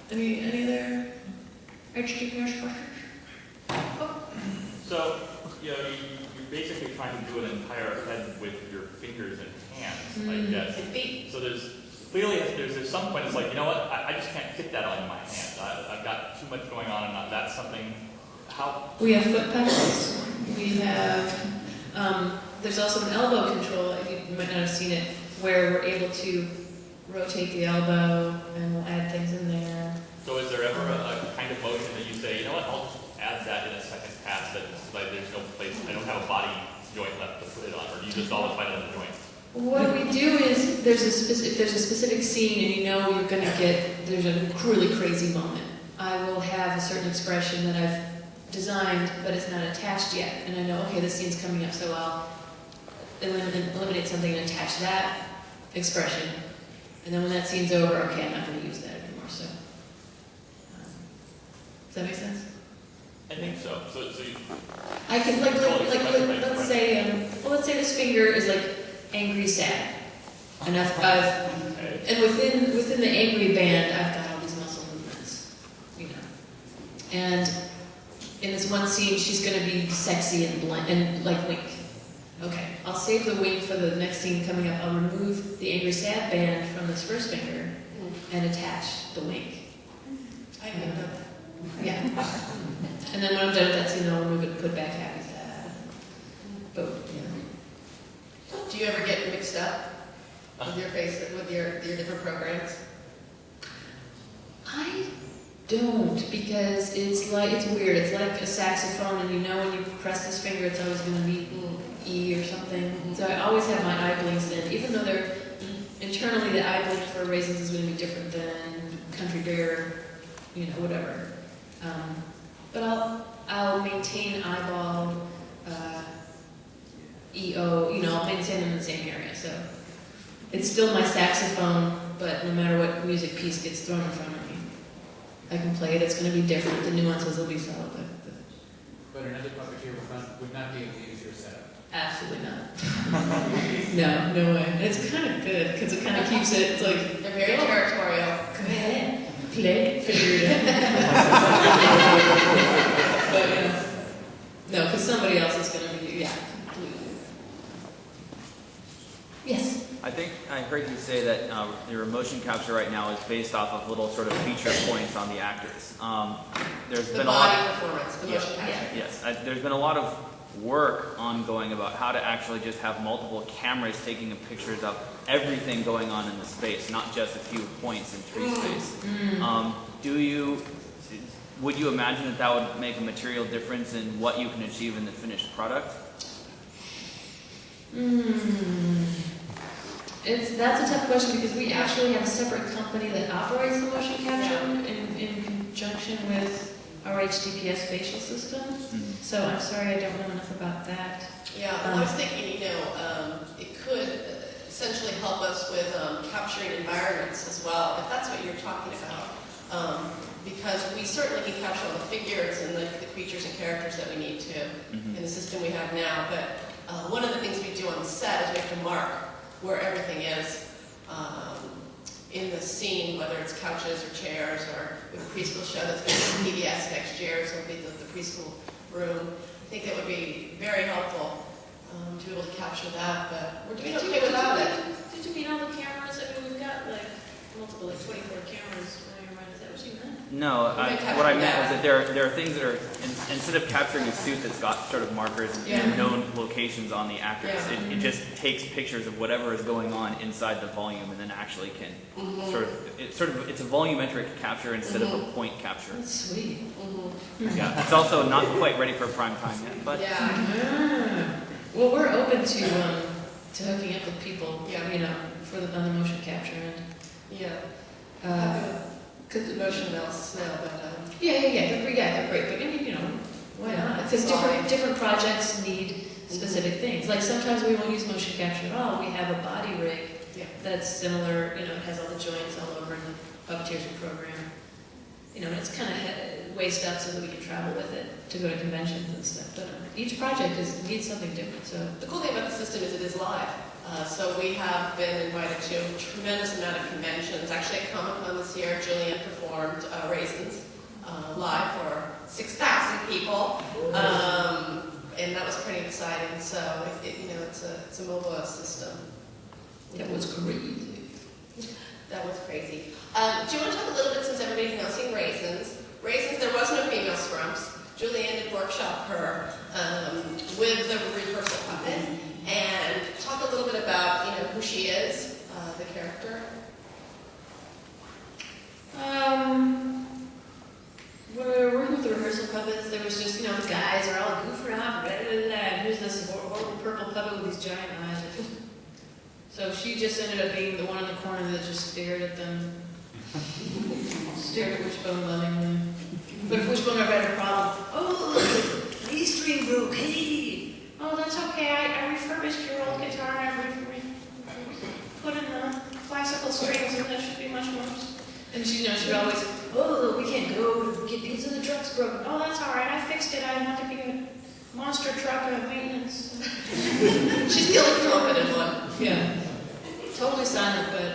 Any other HTTPS questions? Oh. So, you know, you're basically trying to do an entire head with your fingers and hands, I guess. And feet. So there's some point it's like, you know what, I just can't fit that on my hands. I've got too much going on, and that's something. How? We have foot pedals. We have. There's also an elbow control. You might not have seen it, where we're able to rotate the elbow, and we'll add things in there. So is there ever a kind of motion that you say, you know what, I'll just add that in a second pass, that like there's no place, I don't have a body joint left to put it on, or do you just always find another joint? What we do is, if there's a specific scene and you know you're going to there's a really crazy moment, I will have a certain expression that I've designed, but it's not attached yet. And I know, okay, this scene's coming up, so I'll eliminate something and attach that expression. And then when that scene's over, okay, I'm not going to use that anymore. So, does that make sense? I think so. So you. I can let's say this finger is like angry, sad, and and within the angry band, I've got all these muscle movements, you know. And in this one scene, she's going to be sexy and like wink. Okay, I'll save the wink for the next scene coming up. I'll remove the angry, sad band from this first finger and attach the wink. I know that. Yeah. And then when I'm done with that scene, I'll remove it and put back happy sad. But yeah. Do you ever get mixed up with your face, with your different programs? I don't, because it's weird. It's like a saxophone, and you know when you press this finger, it's always going to be E or something. So I always have my eye blinks in, even though they're internally the eye blink for Raisins is going to be different than Country Bear, you know, whatever. But I'll maintain eyeball, EO, you know, I'll maintain them in the same area. So it's still my saxophone, but no matter what music piece gets thrown in front of me, I can play it. It's going to be different. The nuances will be subtle, but another puppeteer would not be able to use your setup. Absolutely not. No way. It's kind of good because it kind of keeps it. It's like They're very territorial. Go ahead, play, figure it out. But no, because somebody else is going to be completely. Yes. I think I heard you say that your motion capture right now is based off of little sort of feature points on the actors. There's been a lot. Performance, the motion capture. Yes, there's been a lot of work ongoing about how to actually just have multiple cameras taking pictures of everything going on in the space, not just a few points in tree space. Would you imagine that would make a material difference in what you can achieve in the finished product? That's a tough question because we actually have a separate company that operates the motion capture in conjunction with our HTTPS spatial system. So I'm sorry I don't know enough about that. Yeah, I was thinking, it could essentially help us with capturing environments as well, if that's what you're talking about. Because we certainly can capture all the figures and the creatures and characters that we need to in the system we have now. But one of the things we do on the set is we have to mark where everything is in the scene, whether it's couches or chairs, or with a preschool show that's going to be PBS next year, so it'll be the preschool room. I think that would be very helpful to be able to capture that, but we're doing okay without it. Did you mean all the cameras? I mean, we've got like multiple, like 24 cameras. Is that what you meant? No, what I meant was that there are things that are, instead of capturing a suit that's got sort of markers and known locations on the actors, it just takes pictures of whatever is going on inside the volume, and then actually can it's a volumetric capture instead of a point capture. That's sweet. Yeah, it's also not quite ready for prime time yet, but well, we're open to hooking up with people, you know, on the motion capture end. Because the motion analysis now, but they're great. But I mean, you know, why not? Because different projects need specific things. Like sometimes we won't use motion capture at all. We have a body rig that's similar. You know, it has all the joints all over in the puppeteers program. You know, and it's kind of waist up so that we can travel with it to go to conventions and stuff. But each project needs something different. So the cool thing about the system is it is live. So we have been invited to a tremendous amount of conventions. Actually, at Comic-Con this year, Julianne performed Raisins live for 6,000 people. And that was pretty exciting. So, it's a mobile system. That was crazy. That was crazy. Do you want to talk a little bit, since everybody's now seen Raisins? Raisins, there was no female Scrumps. Julianne did workshop her with the rehearsal puppet, and talk a little bit about, who she is, the character. When we were working with the rehearsal puppets, there was just, the guys are all goofing around, and here's this horrible purple puppet with these giant eyes. So she just ended up being the one in the corner that just stared at them. Stared at Wishbone lovingly. But if Wishbone ever had a problem, oh, my E string broke, hey! Oh, that's okay, I refurbished your old guitar and I put in the classical strings and that should be much more. And she'd always, oh, we can't go to get pizza, the truck's broken. Oh, that's all right, I fixed it, I want to be a monster truck of maintenance. She's the only confident one. Yeah. Totally silent, but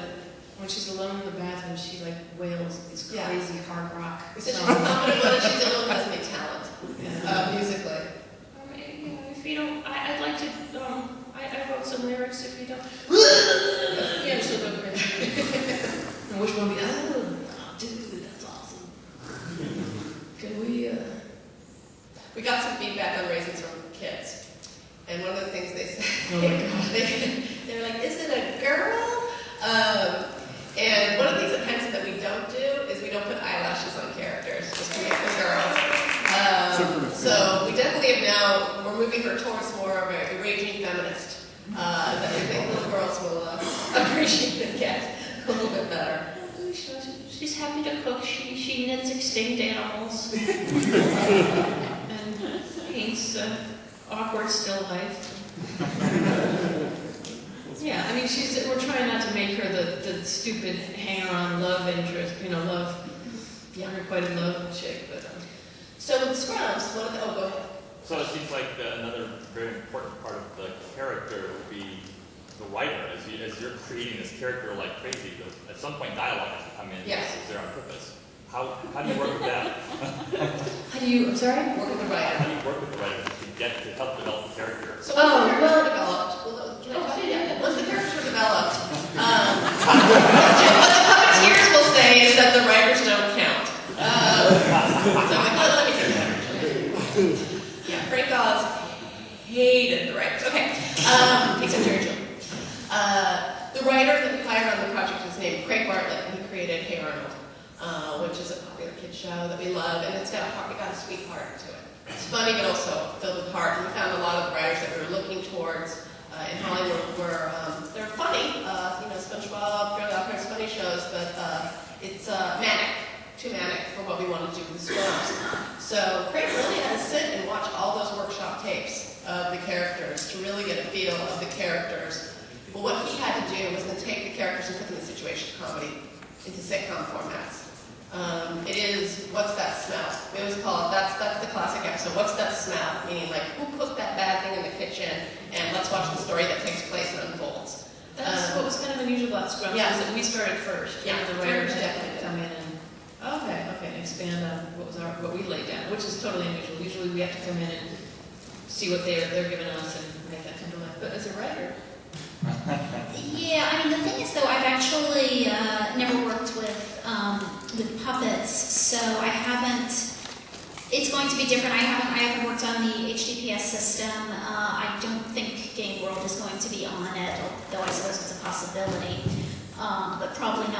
when she's alone in the bathroom, she wails these crazy hard rock songs. She's confident one, and she's the only one who has any talent, musically. If you don't, I'd like to, I wrote some lyrics if you don't. Yeah, she'll go crazy. And which one be, oh, dude, that's awesome. Can we, We got some feedback on Raisins from kids. And one of the things they said, oh my God. they were like, is it a girl? And one of the things at Henson that we don't do is we don't put eyelashes on characters, just to make them girls. So we definitely have now, we're moving her towards more of a raging feminist. That I think little girls will appreciate and get a little bit better. She's happy to cook. She knits extinct animals and paints awkward still life. Yeah, I mean, we're trying not to make her the stupid hanger-on love interest, unrequited love chick, but. So with Scrubs, go ahead. So it seems like another very important part of the character would be the writer. As you're creating this character like crazy, at some point dialogue has to come in. Yes. Is there on purpose? How do you work with that? I'm sorry? Work with the writer. How do you work with the writer to help develop the character? So once the characters are developed, can I talk to you? Once the characters are developed, what the puppeteers will say is that the writers don't count. So I'm like, let me take that. Yeah, Frank Oz hated the writers. Okay, except Jerry Jill. The writer that we hired on the project is named Craig Bartlett, and he created Hey Arnold, which is a popular kid show that we love, and it's got a sweet heart to it. It's funny, but also filled with heart. And we found a lot of the writers that we were looking towards in Hollywood were they're funny. SpongeBob, Fairly Odd Parents, funny shows, but it's too manic for what we want to do with the Scrubs. So Craig really had to sit and watch all those workshop tapes of the characters to really get a feel of the characters. But what he had to do was then take the characters and put them in situation comedy into sitcom formats. It is, what's that smell? We always call it, that's the classic episode, what's that smell? Meaning who cooked that bad thing in the kitchen, and let's watch the story that takes place and unfolds. That's what was kind of unusual about Scrubs, Yeah. is that we started first. Yeah, The writers had definitely to come in and, and expand on what we laid down, which is totally unusual. Usually we have to come in and see what they're giving us and make that come to life. But as a writer, yeah, I mean, the thing is, though, I've actually never worked with puppets, so I haven't. It's going to be different. I haven't worked on the HDPS system. I don't think Game World is going to be on it, though I suppose it's a possibility, but probably not.